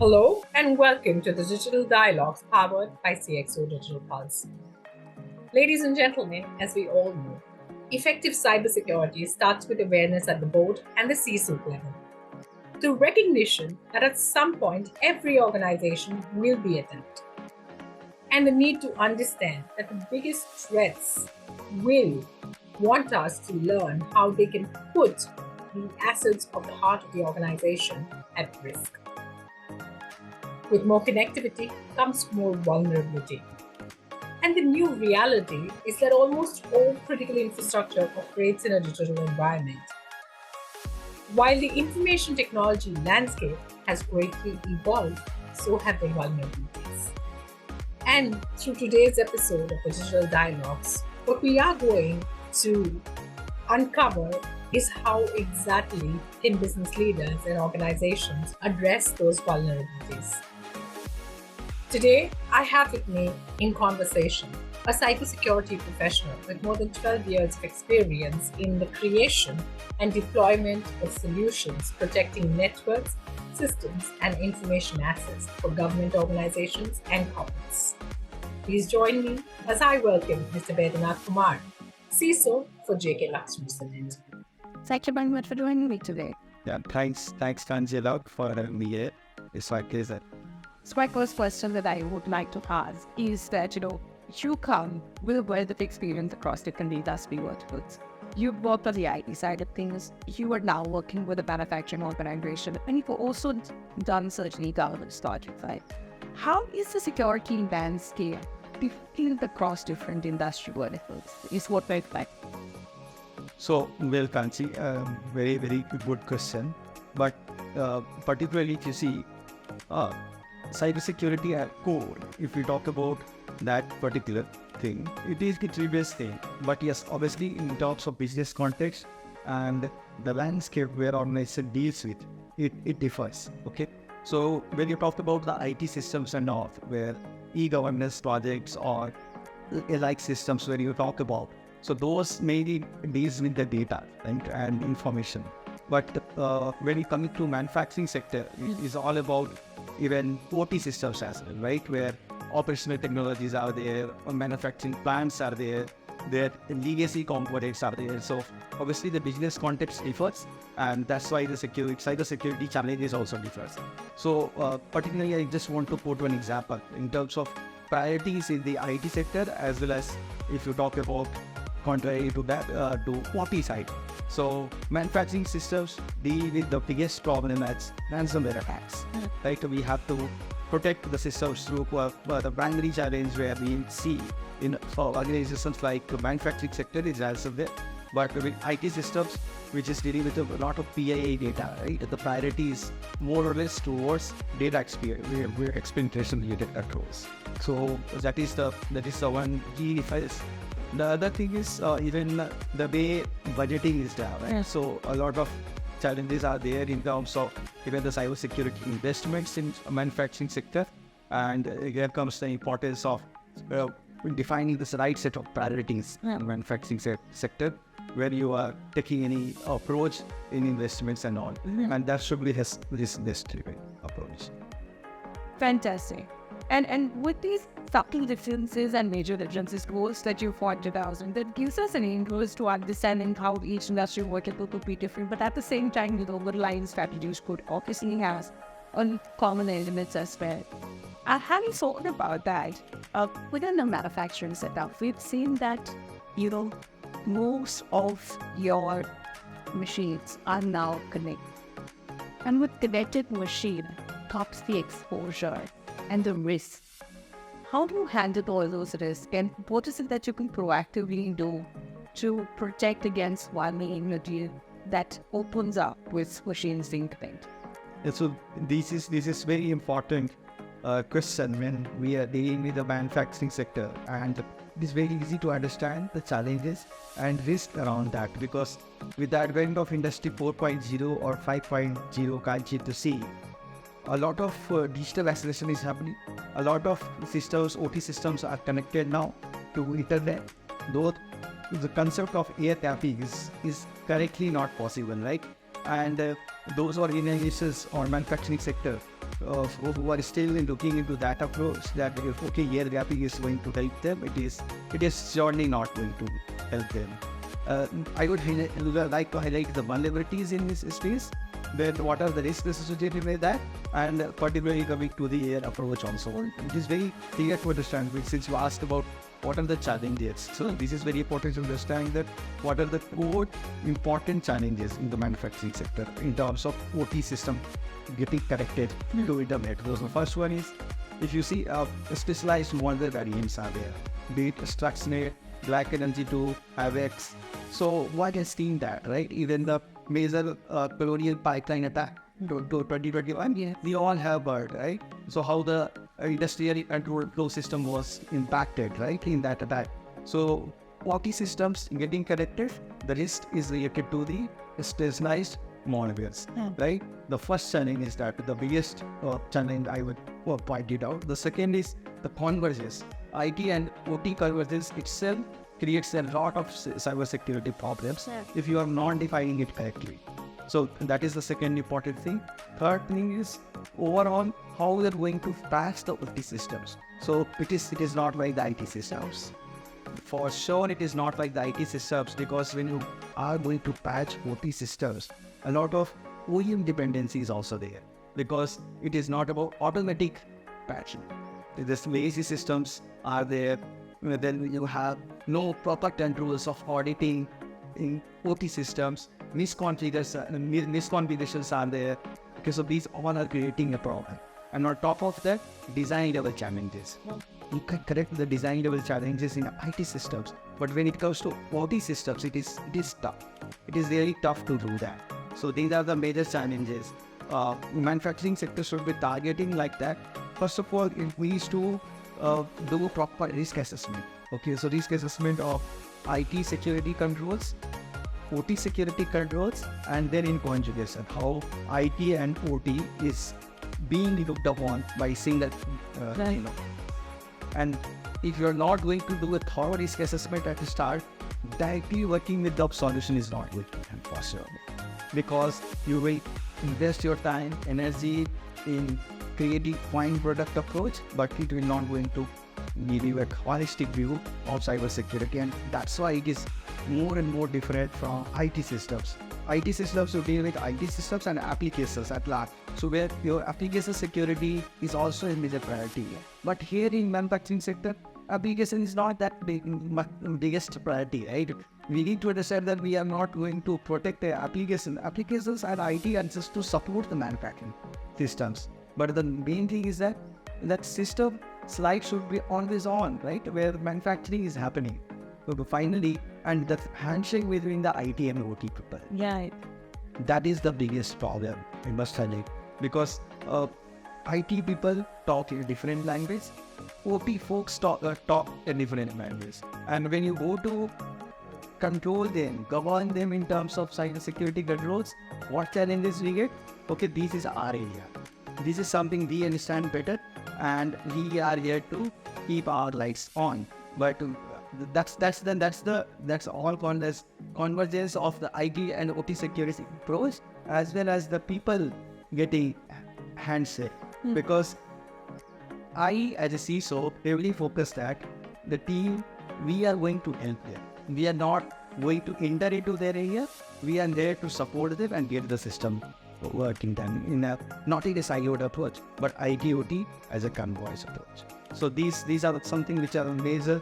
Hello and welcome to the Digital Dialogues powered by CXO Digital Pulse. Ladies and gentlemen, as we all know, effective cybersecurity starts with awareness at the board and the C-suite level. The recognition that at some point every organization will be attacked. And the need to understand that the biggest threats will want us to learn how they can put the assets of the heart of the organization at risk. With more connectivity comes more vulnerability. And the new reality is that almost all critical infrastructure operates in a digital environment. While the information technology landscape has greatly evolved, so have the vulnerabilities. And through today's episode of the Digital Dialogues, what we are going to uncover is how exactly can business leaders and organizations address those vulnerabilities. Today, I have with me in conversation a cybersecurity professional with more than 12 years of experience in the creation and deployment of solutions protecting networks, systems, and information assets for government organizations and corporates. Please join me as I welcome Mr. Baidyanath Kumar, CISO for Lakshmi Cement. Thank you very much for joining me today. Yeah, thanks, Angela, for having me here. It's my pleasure. So my first question that I would like to ask is that, you come with a wealth of experience across different industry verticals. You've worked on the IT side of things. You are now working with a manufacturing organization, and you've also done certainly government starting side. How is the security landscape different across different industry verticals? Is what I like. So, well, Kanchi, very, very good question. But particularly if you see cybersecurity at core, if we talk about that particular thing, it is the previous thing. But yes, obviously in terms of business context and the landscape where organization deals with, it differs. Okay. So when you talk about the IT systems and all, where e-governance projects or like systems where you talk about, so those mainly deals with the data and information. But when you come to manufacturing sector, it is all about even OT systems as well, right? Where operational technologies are there, or manufacturing plants are there, their legacy components are there. So obviously the business context differs, and that's why the cybersecurity challenges also differs. So particularly, I just want to put one example in terms of priorities in the IT sector, as well as if you talk about contrary to that, to OT side. So manufacturing systems deal with the biggest problem as ransomware attacks, right? We have to protect the systems through the primary challenge where we see in for organizations like the manufacturing sector is ransomware, but with IT systems, which is dealing with a lot of PII data, right? The priority is more or less towards data experimentation related controls. So that is the one key difference. The other thing is even the way budgeting is done, right? So a lot of challenges are there in terms of even the cybersecurity investments in manufacturing sector, and here comes the importance of defining this right set of priorities in manufacturing sector, where you are taking any approach in investments and all, and that should be this driven approach. Fantastic. And with these subtle differences and major differences goals that you pointed out, and that gives us an interest to understanding how each industry vertical could be different, but at the same time, the overlying strategies could obviously have common elements as well. Having thought about that, within the manufacturing setup, we've seen that, most of your machines are now connected. And with connected machine comes the exposure and the risk. How do you handle all those risks, and what is it that you can proactively do to protect against vulnerability that opens up with machines being connected? So this is very important question when we are dealing with the manufacturing sector, and it is very easy to understand the challenges and risk around that, because with the advent of Industry 4.0 or 5.0 culture to see, a lot of digital acceleration is happening. A lot of systems, OT systems are connected now to internet, though the concept of air tapping is currently not possible, right? And those organizations or manufacturing sector who are still looking into that approach, that if air gapping is going to help them, it is surely not going to help them. I would like to highlight the vulnerabilities in this space, then what are the risks associated with that, and particularly coming to the air approach also. It is very clear to understand, since you asked about what are the challenges. So this is very important to understand that what are the core important challenges in the manufacturing sector in terms of OT system getting connected to internet. So the first one is, if you see specialized model variants are there, be it Stuxnet, Black Energy 2, AVEX. So what has seen that, right? Even the major colonial pipeline attack to 2021, we all have heard, right? So how the industrial control flow system was impacted, right, in that attack. So OT systems getting connected, the risk is related to the specialized malwares, right? The first challenge is that the biggest challenge I would point it out. The second is the convergence. IT and OT convergence itself creates a lot of cybersecurity problems if you are not defining it correctly. So that is the second important thing. Third thing is overall how we are going to patch the OT systems. So it is not like the IT systems. For sure, it is not like the IT systems, because when you are going to patch OT systems, a lot of OEM dependency is also there, because it is not about automatic patching. The lazy systems are there. Then you have no proper controls of auditing in OT systems. Misconfigurations are there. Okay, so these all are creating a problem. And on top of that, design level challenges. You can correct the design level challenges in IT systems, but when it comes to OT systems, it is tough. It is really tough to do that. So these are the major challenges. Manufacturing sector should be targeting like that. First of all, it needs to do proper risk assessment. Okay, so risk assessment of IT security controls, OT security controls, and then in conjugation, how IT and OT is being looked upon by single, And if you're not going to do a thorough risk assessment at the start, directly working with the solution is not going to happen for sure. Because you will invest your time, energy in creating fine product approach, but it will not going to give you a holistic view of cybersecurity, and that's why it is more and more different from IT systems. IT systems will deal with IT systems and applications at large. So where your application security is also a major priority. But here in manufacturing sector, application is not that biggest priority, right? We need to understand that we are not going to protect the application. Applications and IT are just to support the manufacturing systems. But the main thing is that system slide should be always on, right? Where manufacturing is happening. So finally, and the handshake between the IT and OT people. Yeah. That is the biggest problem, I must highlight. Because IT people talk in a different language, OT folks talk a different language. And when you go to control them, govern them in terms of cybersecurity controls, what challenges we get? Okay, this is our area. This is something we understand better, and we are here to keep our lights on. But that's all convergence of the IT and OT security approach, as well as the people getting handshake. Because I, as a CISO, heavily focus that the team, we are going to help them. We are not going to enter into their area. We are there to support them and get the system working done in not in a siloed approach, but IT/OT as a convoys approach. So these are something which are major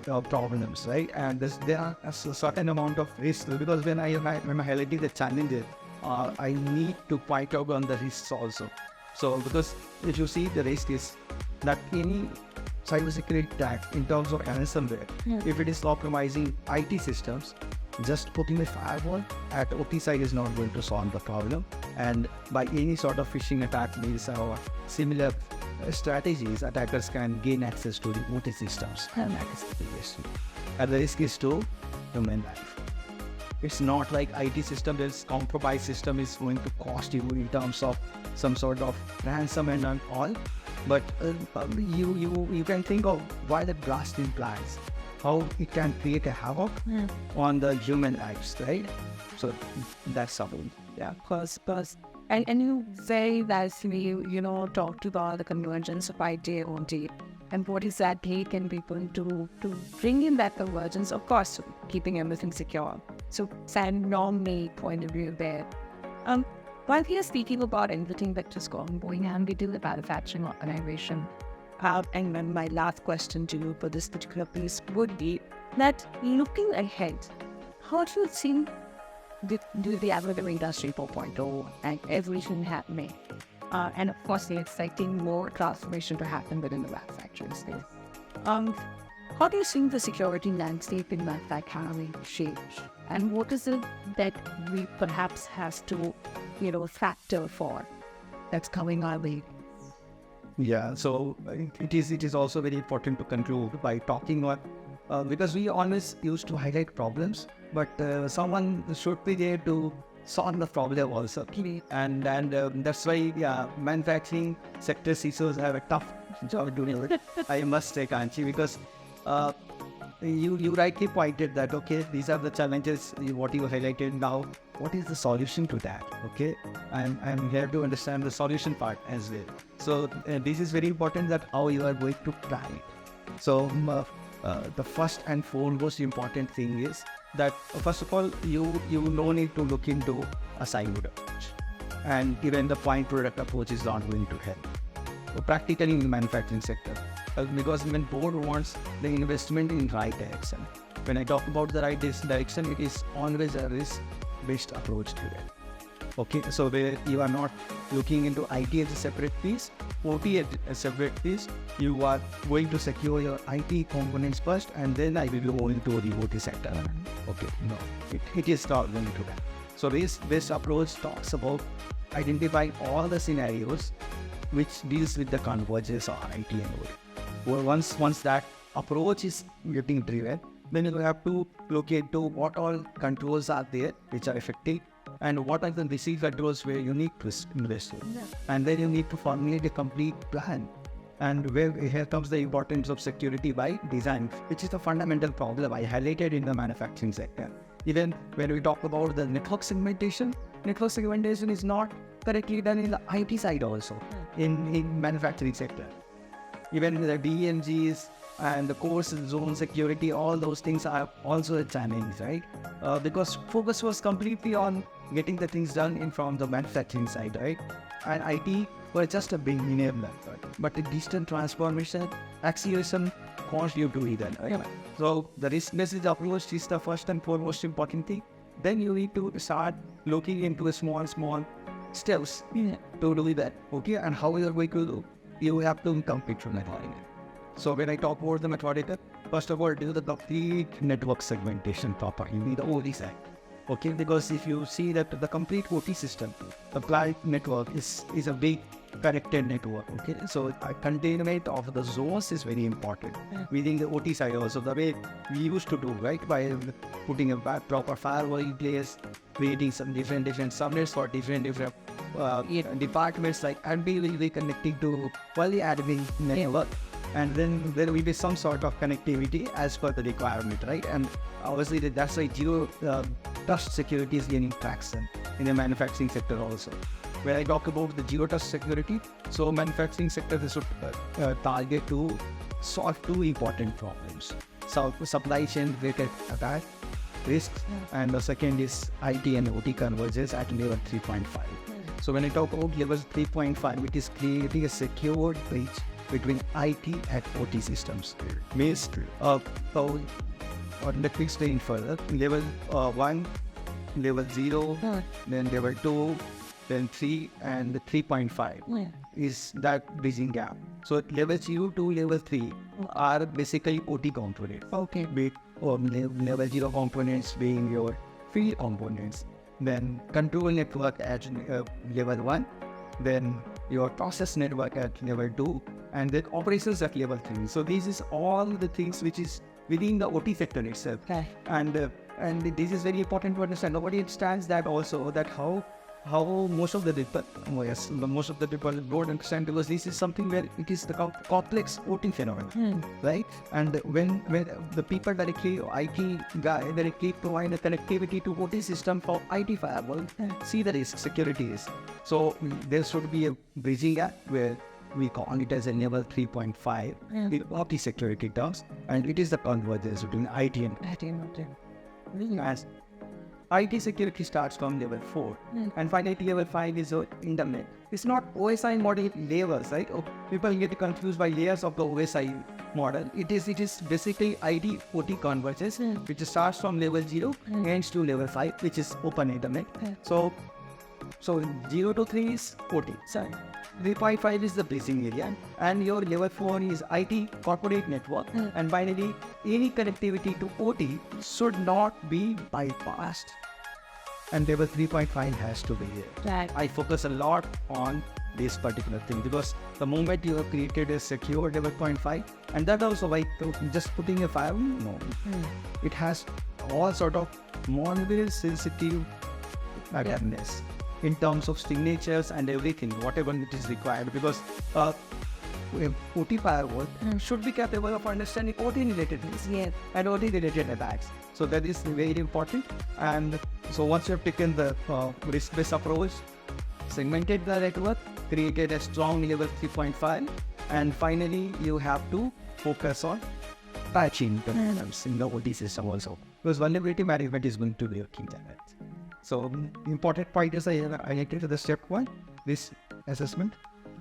problems, right? And there are a certain amount of risk, because when I'm highlighting the challenges, I need to point out on the risks also. So because if you see, the risk is that any cybersecurity attack in terms of ransomware, if it is compromising IT systems, just putting a firewall at OT side is not going to solve the problem. And by any sort of phishing attack means or similar strategies, attackers can gain access to the OT systems. And the risk is to human life. It's not like IT system, this compromised system is going to cost you in terms of some sort of ransom and all. But you can think of why the blasting plans, how it can create a havoc on the human lives, right? So that's something. Yeah. Of course. And you very nicely, talked about the convergence of IT and OT and what exactly can people do to bring in that convergence, of course, keeping everything secure. So, phenomenal point of view there. While we are speaking about everything that is going hand into the manufacturing organization, and then my last question to you for this particular piece would be that looking ahead, how do you think the algorithm industry 4.0 and everything happening? And of course, they're expecting more transformation to happen within the manufacturing space. How do you think the security landscape in manufacturing changed? And what is it that we perhaps has to, factor for that's coming our way? Yeah, so it is also very important to conclude by talking on because we always used to highlight problems, but someone should be there to solve the problem also. And that's why manufacturing sector CISOs have a tough job doing it. I must say, Kanchi, because you rightly pointed that okay, these are the challenges what you highlighted. Now, what is the solution to that? Okay, I'm here to understand the solution part as well. So this is very important that how you are going to plan it. So the first and foremost important thing is that first of all you no need to look into a siloed approach, and even the point product approach is not going to help. So practically in the manufacturing sector, because when board wants the investment in right direction. When I talk about the right direction, it is always a risk-based approach to it. Okay, so where you are not looking into IT as a separate piece, OT as a separate piece, you are going to secure your IT components first, and then I will go into the OT sector. Okay, no, it is not going to that. So this approach talks about identifying all the scenarios which deals with the convergence of IT and OT. Well, once that approach is getting driven, then you have to look into what all controls are there which are effective, and what are the receive controls where you need to invest in. And then you need to formulate a complete plan. And here comes the importance of security by design, which is the fundamental problem I highlighted in the manufacturing sector. Even when we talk about the network segmentation is not correctly done in the IT side also, in manufacturing sector. Even the DMGs and the course zone security, all those things are also a challenge, right? Because focus was completely on getting the things done from the manufacturing side, right? And IT were just a big enabler, right? But the digital transformation, acceleration caused you to do that, right? So the risk-based approach is the first and foremost important thing. Then you need to start looking into a small steps to do that, okay? And how you are going to do? You have to complete from that line. So when I talk about the methodical, first of all, do the complete network segmentation proper. You need the OT side. Okay, because if you see that the complete OT system, the client network is a big connected network. Okay, so containment of the zones is very important. Within the OT side also, the way we used to do, right, by putting a proper firewall in place, creating some different subnets for different departments, like admin will be connecting to the admin network, and then there will be some sort of connectivity as per the requirement, right? And obviously that's why zero trust security is gaining traction in the manufacturing sector also. When I talk about the zero trust security, so manufacturing sector is target to solve two important problems: supply chain related attack risks, and the second is IT and OT convergence at level 3.5. So when I talk about level 3.5, it is creating a secured bridge between IT and OT systems. Means, let me explain further. Level 1, level 0, then level 2, then 3, and 3.5 is that bridging gap. So level 0 to level 3 are basically OT components. Okay. Level 0 components being your field components, then control network at level 1, then your process network at level 2, and then operations at level 3. So this is all the things which is within the OT sector itself. Okay. And this is very important to understand. Nobody understands that also, that how how most of the people, most of the people don't understand, because this is something where it is the complex OT phenomenon, right? And when the people directly, IT guy directly provide a connectivity to OT system for IT firewall, see the risk security is. So there should be a bridging gap where we call it as a level 3.5 in OT security terms, and it is the convergence between IT and as IT security starts from level 4 and finally level 5 is internet. It's not OSI model layers, right? People get confused by layers of the OSI model. It is basically IT OT convergence, which starts from level 0 ends to level 5, which is open internet. So 0 to 3 is OT. 3.5 is the bridging area, and your level 4 is IT corporate network, and finally any connectivity to OT should not be bypassed, and level 3.5 has to be here. Right. I focus a lot on this particular thing because the moment you have created a secure level 0.5, and that also by just putting a firewall, no, it has all sort of more sensitive awareness in terms of signatures and everything, whatever it is required, because OT firewall should be capable of understanding OT related things and OT related attacks. So that is very important. And so once you have taken the risk-based approach, segmented the network, created a strong level 3.5, and finally you have to focus on patching the problems in the OT system also, because vulnerability management is going to be a key element. So important point is I highlighted the step 1, this assessment.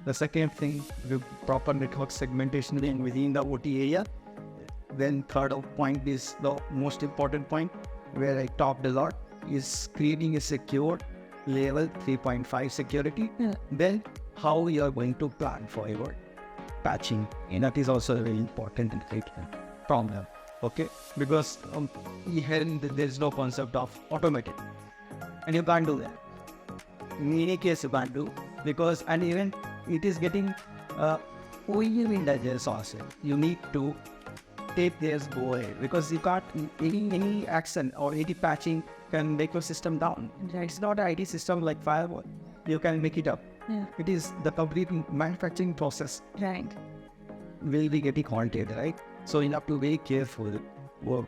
The second thing, the proper network segmentation within the OT area. Then third point is the most important point where I talked a lot, is creating a secure level 3.5 security. Then how you are going to plan for your patching, and that is also a very important problem. Okay, because here there is no concept of automated, and you can't do that. In any case, you can't do, because and even it is getting OEM indulgence also. You need to take theirs go ahead, because you can't any action or any patching can make your system down. It's not an IT system like firewall. You can make it up. It is the complete manufacturing process. Will be getting halted, right? So you have to be very careful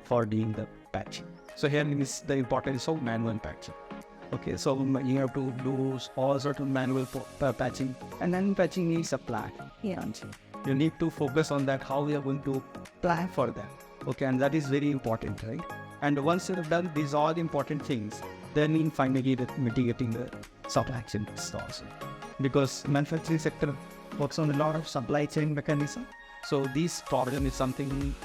for doing the patching. So here is the importance of manual patching. Okay, so you have to do all sort of manual patching, and then patching needs a plan. You need to focus on that, how we are going to plan for that. Okay, and that is very important, right? And once you have done these all important things, then in finally mitigating the supply chain risk also, because manufacturing sector works on a lot of supply chain mechanism. So this problem is something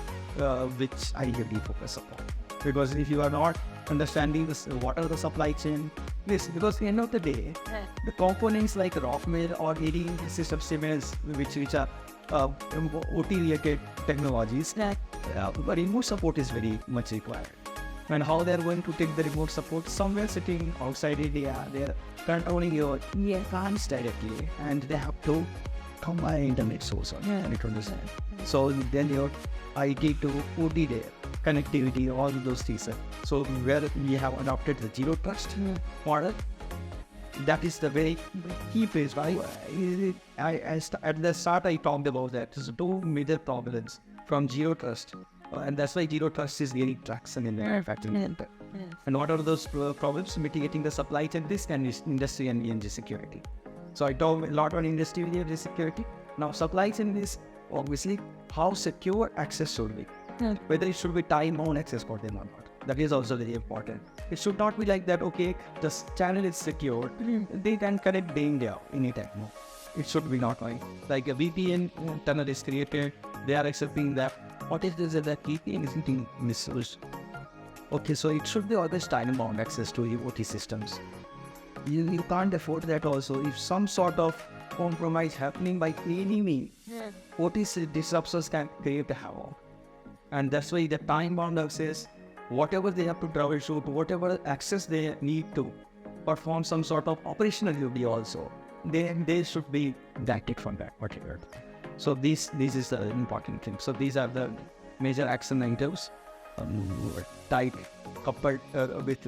which I really focus upon, because if you are not understanding this, what are the supply chain risks, because at the end of the day, the components like Rockmill or any system Siemens, which are OT related technologies, remote support is very much required. And how they are going to take the remote support, somewhere sitting outside India, they are controlling your plants directly, and they have to combine internet source on it. So then your IT to OT there, connectivity, all those things. So where we have adopted the zero trust model, that is the very key phase. Right? At the start I talked about that. There's two major problems from zero trust, and that's why zero trust is getting traction in the manufacturing. And what are those problems? Mitigating the supply chain risk and industry and ENG security. So I talk a lot on industry and ENG security. Now supply chain risk, obviously, how secure access should be. Whether it should be time-bound access for them or not. That is also very important. It should not be like that, okay, the channel is secured, they can connect day in day out anytime. No. It should be not like a VPN tunnel is created, they are accepting that. What is this that VPN is getting misused? Okay, so it should be always time-bound access to OT systems. You can't afford that also. If some sort of compromise happening by any means, OT disruptors can create a havoc. And that's why the time-bound access, whatever they have to troubleshoot, whatever access they need to perform some sort of operational duty also, they should be deducted from that particular. So this is the important thing. So these are the major action items, tight coupled with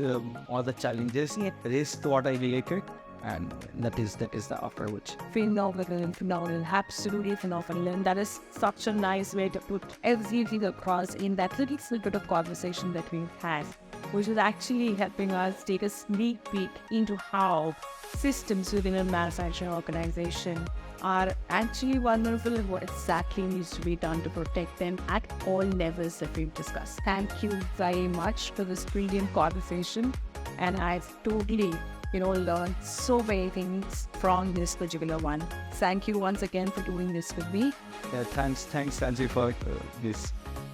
all the challenges, risk what I related, and that is the approach. Phenomenal, absolutely phenomenal. And that is such a nice way to put everything across in that little snippet of conversation that we've had, which is actually helping us take a sneak peek into how systems within a manufacturing organization are actually vulnerable and what exactly needs to be done to protect them at all levels that we've discussed. Thank you very much for this brilliant conversation, and I've totally learned so many things from this particular one. Thank you once again for doing this with me. Yeah, thanks Sanjay for this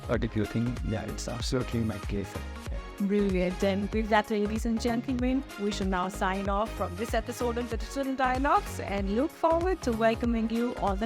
particular thing. Yeah, it's absolutely my case. Brilliant. And with that, ladies and gentlemen, we shall now sign off from this episode of the Digital Dialogues and look forward to welcoming you on the